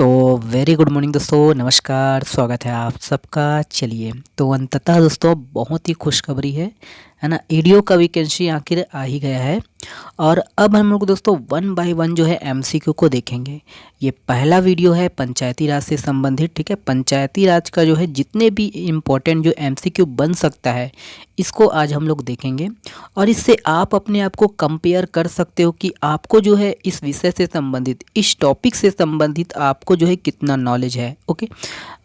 तो very good morning दोस्तों, नमस्कार। स्वागत है आप सबका। चलिए, तो अंततः दोस्तों बहुत ही खुशखबरी है ना। ईडीओ का वैकेंसी आखिर आ ही गया है और अब हम लोग दोस्तों वन बाय वन जो है एमसीक्यू को देखेंगे। ये पहला वीडियो है पंचायती राज से संबंधित, ठीक है। पंचायती राज का जो है जितने भी इम्पोर्टेंट जो एमसीक्यू बन सकता है इसको आज हम लोग देखेंगे और इससे आप अपने आप को कंपेयर कर सकते हो कि आपको जो है इस विषय से संबंधित, इस टॉपिक से संबंधित आपको जो है कितना नॉलेज है। ओके,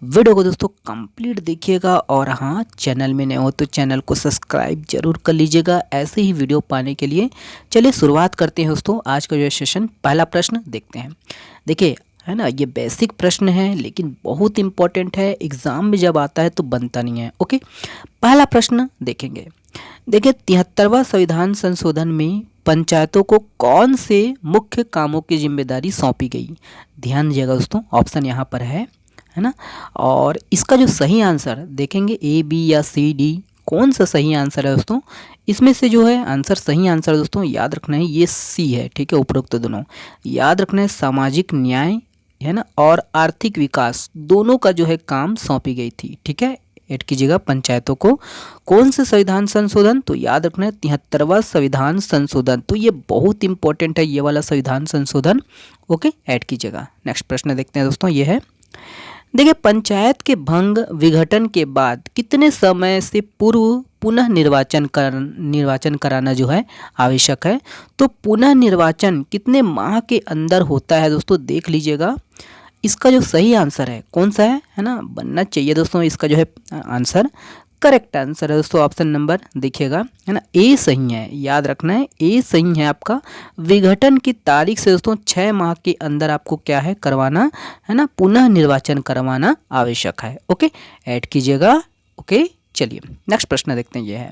वीडियो को दोस्तों कंप्लीट देखिएगा और हाँ, चैनल में नए हो तो चैनल को सब्सक्राइब जरूर कर लीजिएगा ऐसे ही वीडियो पाने के लिए। चलिए शुरुआत करते हैं दोस्तों आज का जो सेशन। पहला प्रश्न देखते हैं। देखिए, है ना, ये बेसिक प्रश्न है लेकिन बहुत इंपॉर्टेंट है, एग्जाम में जब आता है तो बनता नहीं है। ओके, पहला प्रश्न देखेंगे। देखिए, 73वां संविधान संशोधन में पंचायतों को कौन से मुख्य कामों की जिम्मेदारी सौंपी गई? ध्यान दीजिएगा दोस्तों, ऑप्शन यहाँ पर है ना। और इसका जो सही आंसर देखेंगे ए, बी या सी, डी, कौन सा सही आंसर है दोस्तों? इसमें से जो है आंसर, सही आंसर दोस्तों याद रखना है ये सी है, ठीक है। उपरोक्त दोनों याद रखना है, सामाजिक न्याय है ना और आर्थिक विकास दोनों का जो है काम सौंपी गई थी, ठीक है। ऐड कीजिएगा पंचायतों को कौन से संविधान संशोधन, तो याद रखना है 73वां संविधान संशोधन। तो ये बहुत इंपॉर्टेंट है ये वाला संविधान संशोधन। ओके, ऐड कीजिएगा। नेक्स्ट प्रश्न देखते हैं दोस्तों, ये है। देखिए, पंचायत के भंग विघटन के बाद कितने समय से पूर्व पुनः निर्वाचन कराना जो है आवश्यक है? तो पुनः निर्वाचन कितने माह के अंदर होता है दोस्तों? देख लीजिएगा, इसका जो सही आंसर है कौन सा है ना, बनना चाहिए दोस्तों इसका जो है आंसर, करेक्ट आंसर है दोस्तों ऑप्शन नंबर देखिएगा, है ना, ए सही है। याद रखना है ए सही है आपका। विघटन की तारीख से दोस्तों 6 माह के अंदर आपको क्या है करवाना है ना, पुनः निर्वाचन करवाना आवश्यक है। ओके, ऐड कीजिएगा। ओके, चलिए नेक्स्ट प्रश्न देखते हैं, ये है।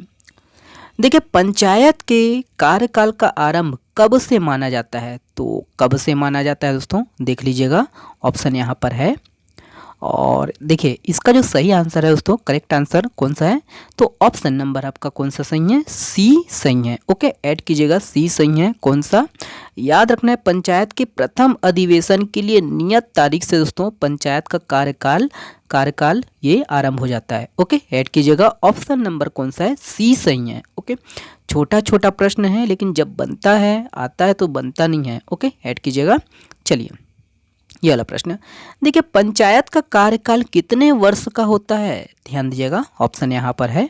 देखिए, पंचायत के कार्यकाल का आरंभ कब से माना जाता है? तो कब से माना जाता है दोस्तों देख लीजिएगा, ऑप्शन यहाँ पर है। और देखिए, इसका जो सही आंसर है दोस्तों, करेक्ट आंसर कौन सा है? तो ऑप्शन नंबर आपका कौन सा सही है? सी सही है। ओके, ऐड कीजिएगा, सी सही है। कौन सा? याद रखना है, पंचायत के प्रथम अधिवेशन के लिए नियत तारीख से दोस्तों पंचायत का कार्यकाल ये आरंभ हो जाता है। ओके, ऐड कीजिएगा, ऑप्शन नंबर कौन सा है? सी सही है। ओके, छोटा छोटा प्रश्न है लेकिन जब बनता है, आता है तो बनता नहीं है। ओके, ऐड कीजिएगा। चलिए, ये वाला प्रश्न देखिए, पंचायत का कार्यकाल कितने वर्ष का होता है? ध्यान दीजिएगा, ऑप्शन यहाँ पर है।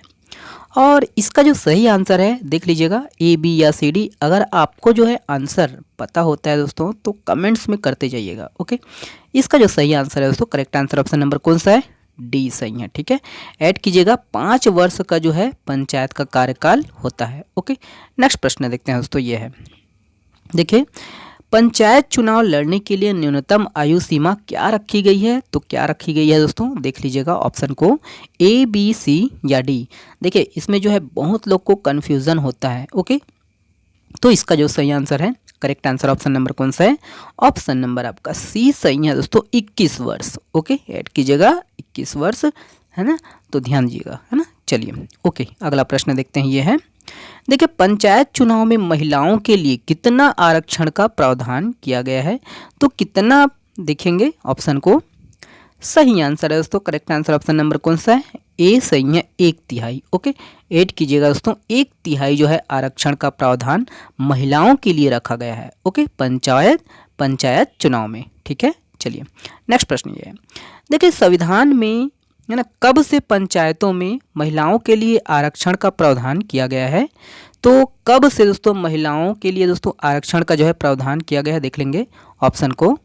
और इसका जो सही आंसर है देख लीजिएगा, ए, बी या सी, डी। अगर आपको जो है आंसर पता होता है दोस्तों तो कमेंट्स में करते जाइएगा। ओके, इसका जो सही आंसर है दोस्तों, करेक्ट आंसर ऑप्शन नंबर कौन सा है? डी सही है, ठीक है। ऐड कीजिएगा, 5 वर्ष का जो है पंचायत का कार्यकाल होता है। ओके, नेक्स्ट प्रश्न देखते हैं दोस्तों, ये है। देखिए, पंचायत चुनाव लड़ने के लिए न्यूनतम आयु सीमा क्या रखी गई है? तो क्या रखी गई है दोस्तों देख लीजिएगा, ऑप्शन को ए, बी, सी या डी। देखिए, इसमें जो है बहुत लोग को कन्फ्यूज़न होता है। ओके, तो इसका जो सही आंसर है, करेक्ट आंसर ऑप्शन नंबर कौन सा है? ऑप्शन नंबर आपका सी सही है दोस्तों, 21 वर्ष। ओके, ऐड कीजिएगा, 21 वर्ष है ना, तो ध्यान दीजिएगा, है ना। चलिए, ओके, अगला प्रश्न देखते हैं, ये है। देखिए, पंचायत चुनाव में महिलाओं के लिए कितना आरक्षण का प्रावधान किया गया है? तो कितना देखेंगे ऑप्शन को, सही आंसर है दोस्तों, करेक्ट आंसर ऑप्शन नंबर कौन सा है? ए सही है, 1/3। ओके, ऐड कीजिएगा दोस्तों, 1/3 जो है आरक्षण का प्रावधान महिलाओं के लिए रखा गया है। ओके, पंचायत चुनाव में, ठीक है। चलिए, नेक्स्ट प्रश्न ये है। देखिए, संविधान में है ना कब से पंचायतों में महिलाओं के लिए आरक्षण का प्रावधान किया गया है? तो कब से दोस्तों महिलाओं के लिए दोस्तों आरक्षण का जो है प्रावधान किया गया है, देख लेंगे ऑप्शन को।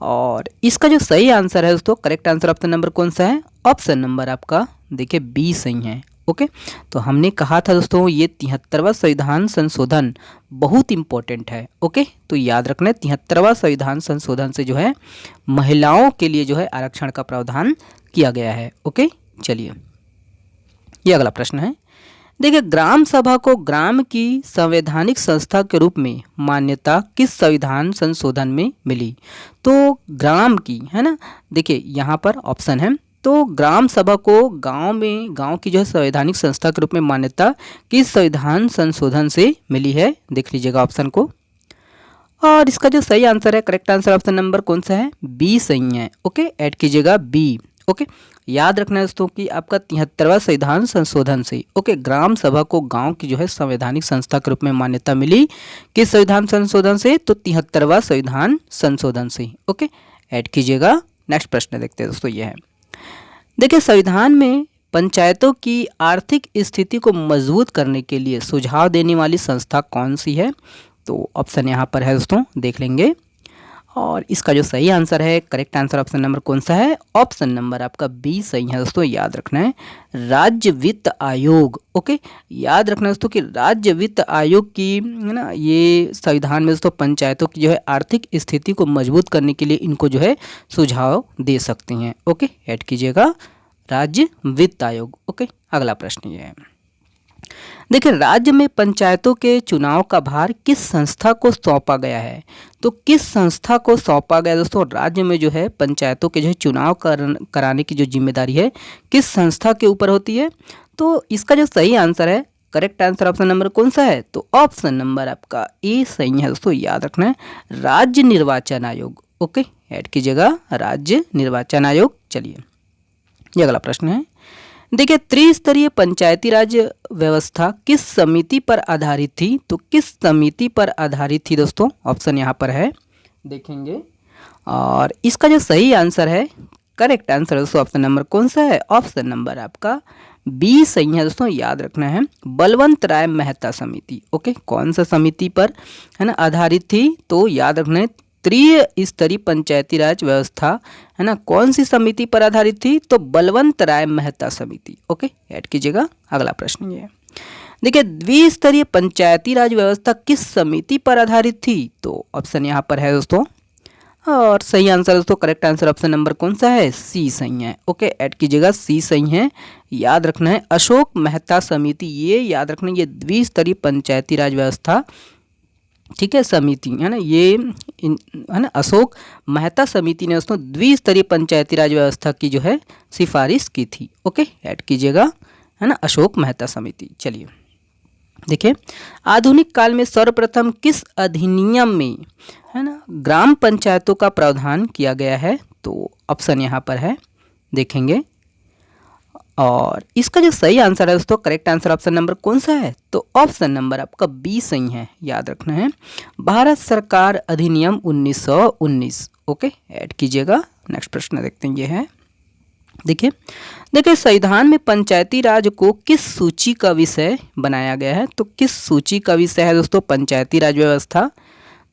और इसका जो सही आंसर है दोस्तों, करेक्ट आंसर ऑप्शन नंबर कौन सा है? ऑप्शन नंबर आपका देखिए बी सही है। ओके, तो हमने कहा था दोस्तों ये 73वां संविधान संशोधन बहुत इंपॉर्टेंट है। ओके, तो याद रखना है 73वां संविधान संशोधन से जो है महिलाओं के लिए जो है आरक्षण का प्रावधान किया गया है। ओके, चलिए, ये अगला प्रश्न है। देखिए, ग्राम सभा को ग्राम की संवैधानिक संस्था के रूप में मान्यता किस संविधान संशोधन में मिली? तो ग्राम की, है ना, देखिए यहाँ पर ऑप्शन है। तो ग्राम सभा को गांव की जो है संवैधानिक संस्था के रूप में मान्यता किस संविधान संशोधन से मिली है? देख लीजिएगा ऑप्शन को। और इसका जो सही आंसर है, करेक्ट आंसर ऑप्शन नंबर कौन सा है, बी सही है। ओके, ऐड कीजिएगा बी। ओके, याद रखना है दोस्तों कि आपका 73वां संविधान संशोधन से, ओके, ग्राम सभा को गांव की जो है संवैधानिक संस्था के रूप में मान्यता मिली किस संविधान संशोधन से, तो 73वां संविधान संशोधन से। ओके, ऐड कीजिएगा। नेक्स्ट प्रश्न देखते हैं दोस्तों, ये है, देखिए संविधान में पंचायतों की आर्थिक स्थिति को मजबूत करने के लिए सुझाव देने वाली संस्था कौन सी है, तो ऑप्शन यहाँ पर है दोस्तों, देख लेंगे। और इसका जो सही आंसर है, करेक्ट आंसर ऑप्शन नंबर कौन सा है, ऑप्शन नंबर आपका बी सही है दोस्तों। याद रखना है, राज्य वित्त आयोग। ओके, याद रखना है दोस्तों कि राज्य वित्त आयोग की है ना, ये संविधान में दोस्तों पंचायतों की जो है आर्थिक स्थिति को मजबूत करने के लिए इनको जो है सुझाव दे सकते हैं। ओके, ऐड कीजिएगा राज्य वित्त आयोग। ओके, अगला प्रश्न ये है, देखिए राज्य में पंचायतों के चुनाव का भार किस संस्था को सौंपा गया है, तो किस संस्था को सौंपा गया दोस्तों, राज्य में जो है पंचायतों के जो है चुनाव कराने की जो जिम्मेदारी है किस संस्था के ऊपर होती है, तो इसका जो सही आंसर है, करेक्ट आंसर ऑप्शन नंबर कौन सा है, तो ऑप्शन नंबर आपका ए सही है दोस्तों। याद रखना है, राज्य निर्वाचन आयोग। ओके, ऐड कीजिएगा राज्य निर्वाचन आयोग। चलिए, ये अगला प्रश्न है, देखिए त्रिस्तरीय पंचायती राज व्यवस्था किस समिति पर आधारित थी, तो किस समिति पर आधारित थी दोस्तों, ऑप्शन यहाँ पर है, देखेंगे। और इसका जो सही आंसर है, करेक्ट आंसर दोस्तों ऑप्शन नंबर कौन सा है, ऑप्शन नंबर आपका बी सही है दोस्तों। याद रखना है, बलवंत राय मेहता समिति। ओके, कौन सा समिति पर है ना आधारित थी, तो याद रखना है त्रिस्तरीय पंचायती राज व्यवस्था है ना कौन सी समिति पर आधारित थी, तो बलवंत राय मेहता समिति। ओके, ऐड कीजिएगा। अगला प्रश्न ये है, देखिए द्विस्तरीय पंचायती राज व्यवस्था किस समिति पर आधारित थी, तो ऑप्शन यहाँ पर है दोस्तों, और सही आंसर दोस्तों, करेक्ट आंसर ऑप्शन नंबर कौन सा है, सी सही है। ओके, ऐड कीजिएगा, सी सही है। याद रखना है, अशोक मेहता समिति, ये याद रखना, ये द्विस्तरीय पंचायती राज व्यवस्था, ठीक है, समिति है ना, ये है ना अशोक मेहता समिति ने दोस्तों द्विस्तरीय पंचायती राज व्यवस्था की जो है सिफारिश की थी। ओके, ऐड कीजिएगा, है ना, अशोक मेहता समिति। चलिए देखिए, आधुनिक काल में सर्वप्रथम किस अधिनियम में है ना ग्राम पंचायतों का प्रावधान किया गया है, तो ऑप्शन यहाँ पर है, देखेंगे। और इसका जो सही आंसर है दोस्तों, करेक्ट आंसर ऑप्शन नंबर कौन सा है, तो ऑप्शन नंबर आपका बी सही है। याद रखना है, भारत सरकार अधिनियम 1919। ओके, ऐड कीजिएगा। नेक्स्ट प्रश्न देखते हैं, ये है, देखिए संविधान में पंचायती राज को किस सूची का विषय बनाया गया है, तो किस सूची का विषय है दोस्तों पंचायती राज व्यवस्था,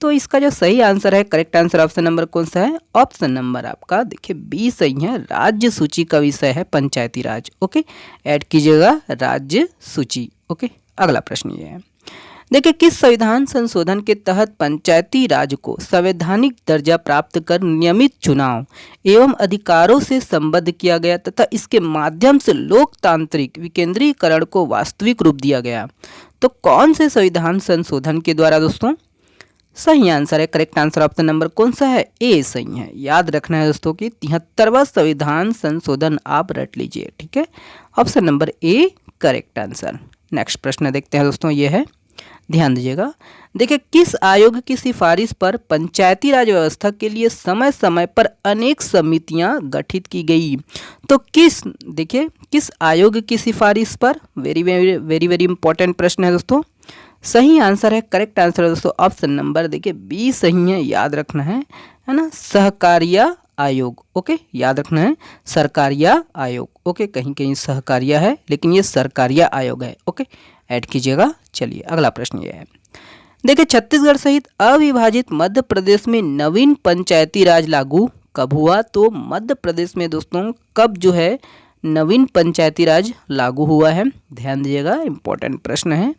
तो इसका जो सही आंसर है, करेक्ट आंसर ऑप्शन नंबर कौन सा है, ऑप्शन नंबर आपका देखिए बी सही है, राज्य सूची का विषय है पंचायती राज। ओके, ऐड कीजिएगा राज्य सूची। ओके, अगला प्रश्न ये है, देखिए किस संविधान संशोधन के तहत पंचायती राज को संवैधानिक दर्जा प्राप्त कर नियमित चुनाव एवं अधिकारों से संबद्ध किया गया तथा इसके माध्यम से लोकतांत्रिक विकेंद्रीकरण को वास्तविक रूप दिया गया, तो कौन से संविधान संशोधन के द्वारा दोस्तों, सही आंसर है, करेक्ट आंसर ऑप्शन नंबर कौन सा है, ए सही है। याद रखना है दोस्तों कि 73वां संविधान संशोधन आप रट लीजिए, ठीक है, option number A correct answer. Next प्रश्न देखते हैं दोस्तों, ये है, ध्यान दीजिएगा, देखिए किस आयोग की सिफारिश पर पंचायती राज व्यवस्था के लिए समय समय पर अनेक समितियां गठित की गई, तो देखिए किस आयोग की सिफारिश पर, very very very very important प्रश्न है दोस्तों। सही आंसर है, करेक्ट आंसर है दोस्तों ऑप्शन नंबर देखिए बी सही है। याद रखना है ना, सहकारिया आयोग। ओके, याद रखना है सरकारिया आयोग। ओके, कहीं कहीं सहकारिया है लेकिन ये सरकारिया आयोग है। ओके, ऐड कीजिएगा। चलिए अगला प्रश्न ये है, देखिए छत्तीसगढ़ सहित अविभाजित मध्य प्रदेश में नवीन पंचायती राज लागू कब हुआ, तो मध्य प्रदेश में दोस्तों कब जो है नवीन पंचायती राज लागू हुआ है, ध्यान दीजिएगा, इंपॉर्टेंट प्रश्न है।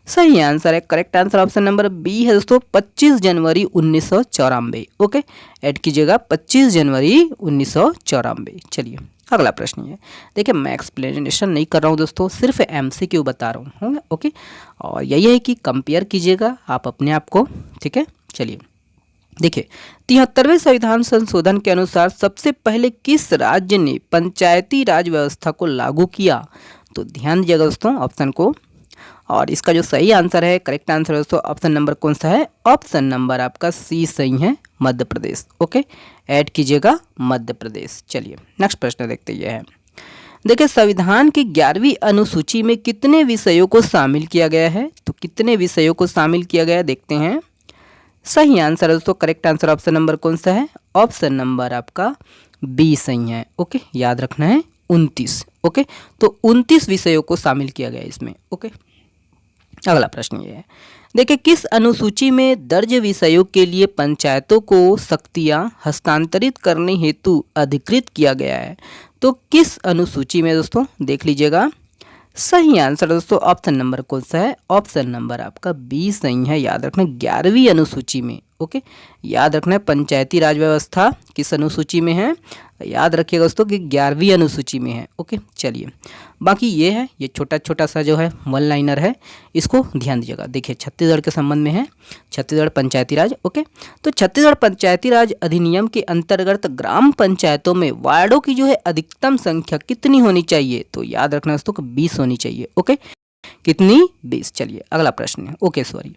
सही आंसर है, correct answer option number B है दोस्तों, 25 जनवरी 1994। ओके, ऐड कीजिएगा 25 जनवरी 1994। चलिए अगला प्रश्न है, देखिए मैं एक्सप्लेनेशन नहीं कर रहा हूँ दोस्तों, सिर्फ एमसीक्यू बता रहा हूँ, होंगे। ओके, और यही है कि कंपेयर कीजिएगा आप अपने आप को, ठीक है। चलिए देखिए 73वें संविधान संशोधन के अनुसार सबसे पहले किस राज्य ने पंचायती राज व्यवस्था को लागू किया, तो ध्यान दीजिएगा दोस्तों ऑप्शन को, और इसका जो सही आंसर है, करेक्ट आंसर है दोस्तों, ऑप्शन नंबर कौन सा है? ऑप्शन नंबर आपका सी सही है, मध्य प्रदेश। ओके, ऐड कीजिएगा मध्य प्रदेश। चलिए नेक्स्ट प्रश्न देखते हैं। देखिए, संविधान की 11वीं अनुसूची में कितने विषयों को शामिल किया गया है? तो कितने विषयों को शामिल किया गया है देखते हैं। सही आंसर है दोस्तों, करेक्ट आंसर ऑप्शन नंबर कौन सा है? ऑप्शन नंबर आपका बी सही है। ओके, याद रखना है 29। ओके, तो 29 विषयों को शामिल किया गया है इसमें। ओके, अगला प्रश्न ये है, देखिए किस अनुसूची में दर्ज विषयों के लिए पंचायतों को शक्तियां हस्तांतरित करने हेतु अधिकृत किया गया है? तो किस अनुसूची में दोस्तों, देख लीजिएगा। सही आंसर दोस्तों, ऑप्शन नंबर कौन सा है? ऑप्शन नंबर आपका बी सही है। याद रखना 11वीं अनुसूची में। ओके, याद रखना है पंचायती राज व्यवस्था किस अनुसूची में है? याद रखिएगा दोस्तों कि 11वीं अनुसूची में है। ओके, चलिए बाकी ये है, ये छोटा छोटा सा जो है वन लाइनर है, इसको ध्यान दीजिएगा। देखिए छत्तीसगढ़ के संबंध में है, छत्तीसगढ़ पंचायती राज। ओके, तो छत्तीसगढ़ पंचायती राज अधिनियम के अंतर्गत ग्राम पंचायतों में वार्डों की जो है अधिकतम संख्या कितनी होनी चाहिए? तो याद रखना दोस्तों कि 20 होनी चाहिए। ओके, कितनी? 20। चलिए अगला प्रश्न है। ओके सॉरी,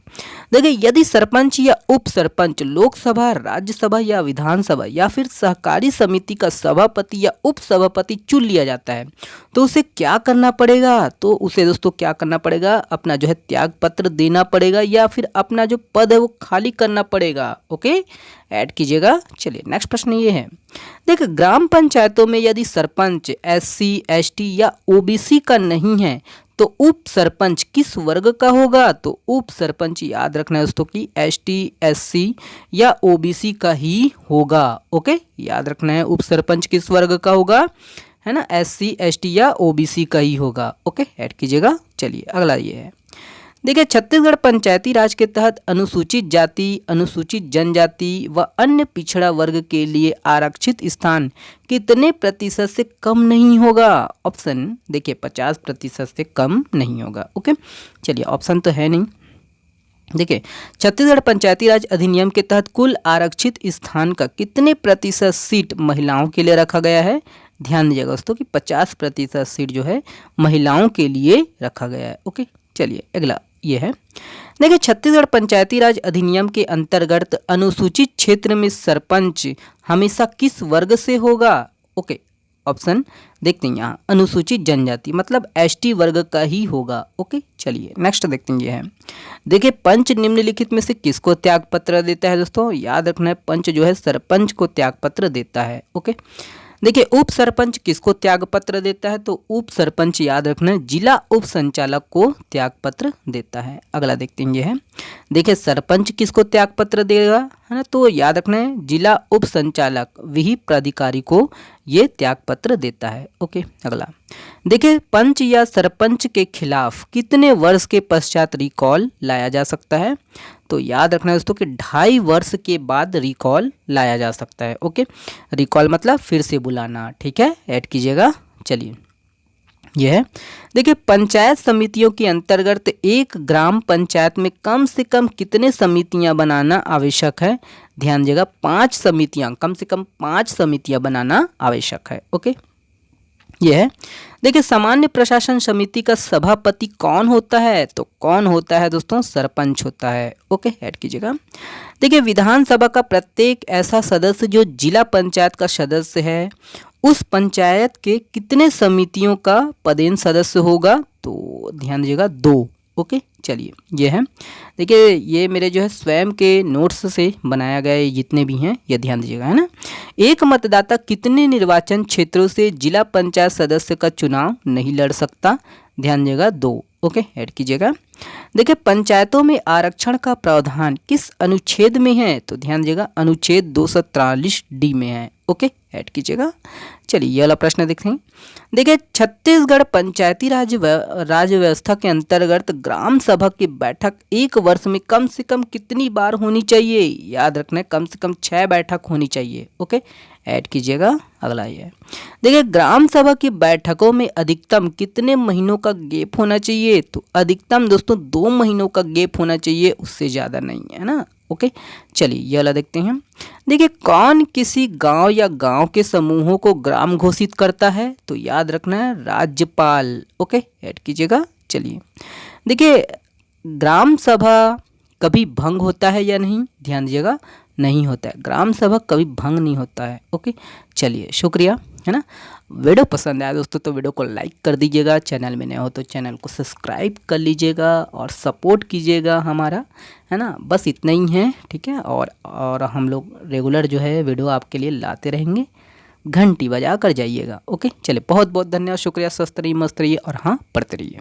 देखिए यदि सरपंच या उप सरपंच लोकसभा, राज्यसभा या विधानसभा या फिर सहकारी समिति का सभापति या उप सभापति चुन लिया जाता है तो उसे क्या करना पड़ेगा? तो उसे दोस्तों क्या करना पड़ेगा? अपना जो है त्याग पत्र देना पड़ेगा या फिर अपना जो पद है वो खाली करना पड़ेगा। ओके, ऐड कीजिएगा। चलिए नेक्स्ट प्रश्न ये है, देखिए ग्राम पंचायतों में यदि सरपंच SC ST या OBC का नहीं है तो उप सरपंच किस वर्ग का होगा? तो उप सरपंच याद रखना है दोस्तों कि ST SC या OBC का ही होगा। ओके, याद रखना है उप सरपंच किस वर्ग का होगा, है ना? SC ST या OBC का ही होगा। ओके, ऐड कीजिएगा। चलिए अगला ये है, देखिए छत्तीसगढ़ पंचायती राज के तहत अनुसूचित जाति, अनुसूचित जनजाति व अन्य पिछड़ा वर्ग के लिए आरक्षित स्थान कितने प्रतिशत से कम नहीं होगा? ऑप्शन देखिए 50% से कम नहीं होगा। ओके, चलिए ऑप्शन तो है नहीं। देखिए छत्तीसगढ़ पंचायती राज अधिनियम के तहत कुल आरक्षित स्थान का कितने प्रतिशत सीट महिलाओं के लिए रखा गया है? ध्यान दीजिएगा दोस्तों कि 50% सीट जो है महिलाओं के लिए रखा गया है। ओके, चलिए अगला ये है, देखिए छत्तीसगढ़ पंचायती राज अधिनियम के अंतर्गत अनुसूचित क्षेत्र में सरपंच हमेशा किस वर्ग से होगा? ओके, ऑप्शन देखते हैं यहाँ, अनुसूचित जनजाति मतलब ST वर्ग का ही होगा। ओके, चलिए नेक्स्ट देखते हैं ये है, देखिए पंच निम्नलिखित में से किसको त्याग पत्र देता है? दोस्तों याद रखना है पंच जो है सरपंच को त्याग पत्र देता है। ओके, देखिए उप सरपंच किसको त्याग पत्र देता है? तो उप सरपंच याद रखना है जिला उप संचालक को त्याग पत्र देता है। अगला देखते हैं ये है, देखिए सरपंच किसको त्याग पत्र देगा, है ना? तो याद रखना है जिला उप संचालक विहिप प्राधिकारी को ये त्याग पत्र देता है। ओके, अगला देखिए पंच या सरपंच के खिलाफ कितने वर्ष के पश्चात रिकॉल लाया जा सकता है? तो याद रखना है दोस्तों कि 2.5 वर्ष के बाद रिकॉल लाया जा सकता है। ओके, रिकॉल मतलब फिर से बुलाना। ठीक है, ऐड कीजिएगा। चलिए यह है, देखिए पंचायत समितियों के अंतर्गत एक ग्राम पंचायत में कम से कम कितने समितियां बनाना आवश्यक है? ध्यान दीजिएगा 5 समितियां, कम से कम 5 समितियां बनाना आवश्यक है। ओके, यह है, देखिए सामान्य प्रशासन समिति का सभापति कौन होता है? तो कौन होता है दोस्तों? सरपंच होता है। ओके, ऐड कीजिएगा। देखिए विधानसभा का प्रत्येक ऐसा सदस्य जो जिला पंचायत का सदस्य है उस पंचायत के कितने समितियों का पदेन सदस्य होगा? तो ध्यान दीजिएगा 2। ओके, चलिए ये है, देखिए ये मेरे जो है स्वयं के नोट्स से बनाया गया ये जितने भी हैं ये ध्यान दीजिएगा, है ना? एक मतदाता कितने निर्वाचन क्षेत्रों से जिला पंचायत सदस्य का चुनाव नहीं लड़ सकता? ध्यान दीजिएगा 2। ओके, ऐड कीजिएगा। देखिए पंचायतों में आरक्षण का प्रावधान किस अनुच्छेद में है? तो ध्यान दीजिएगा अनुच्छेद 243D में है। ओके, ऐड कीजिएगा। चलिए ये वाला प्रश्न देखते हैं, देखिए छत्तीसगढ़ पंचायती राज व्यवस्था के अंतर्गत ग्राम सभा की बैठक एक वर्ष में कम से कम कितनी बार होनी चाहिए? याद रखना है कम से कम 6 बैठक होनी चाहिए। ओके, ऐड कीजिएगा। अगला ये है, देखिए ग्राम सभा की बैठकों में अधिकतम कितने महीनों का गैप होना चाहिए? तो अधिकतम दोस्तों 2 महीनों का गैप होना चाहिए, उससे ज़्यादा नहीं, है ना? ओके, चलिए ये वाला देखते हैं, देखिए कौन किसी गांव या गांव के समूहों को ग्राम घोषित करता है? तो याद रखना है राज्यपाल। ओके, ऐड कीजिएगा। चलिए देखिए, ग्राम सभा कभी भंग होता है या नहीं, ध्यान दीजिएगा, नहीं होता है। ग्राम सभा कभी भंग नहीं होता है। ओके, चलिए, शुक्रिया, है ना। वीडियो पसंद आया दोस्तों तो वीडियो को लाइक कर दीजिएगा, चैनल में नए हो तो चैनल को सब्सक्राइब कर लीजिएगा और सपोर्ट कीजिएगा हमारा, है ना। बस इतना ही है, ठीक है। और हम लोग रेगुलर जो है वीडियो आपके लिए लाते रहेंगे, घंटी बजा कर जाइएगा। ओके, चलिए, बहुत बहुत धन्यवाद, शुक्रिया, स्वस्थ रहिए, मस्त रहिए और हाँ, पढ़ते रहिए।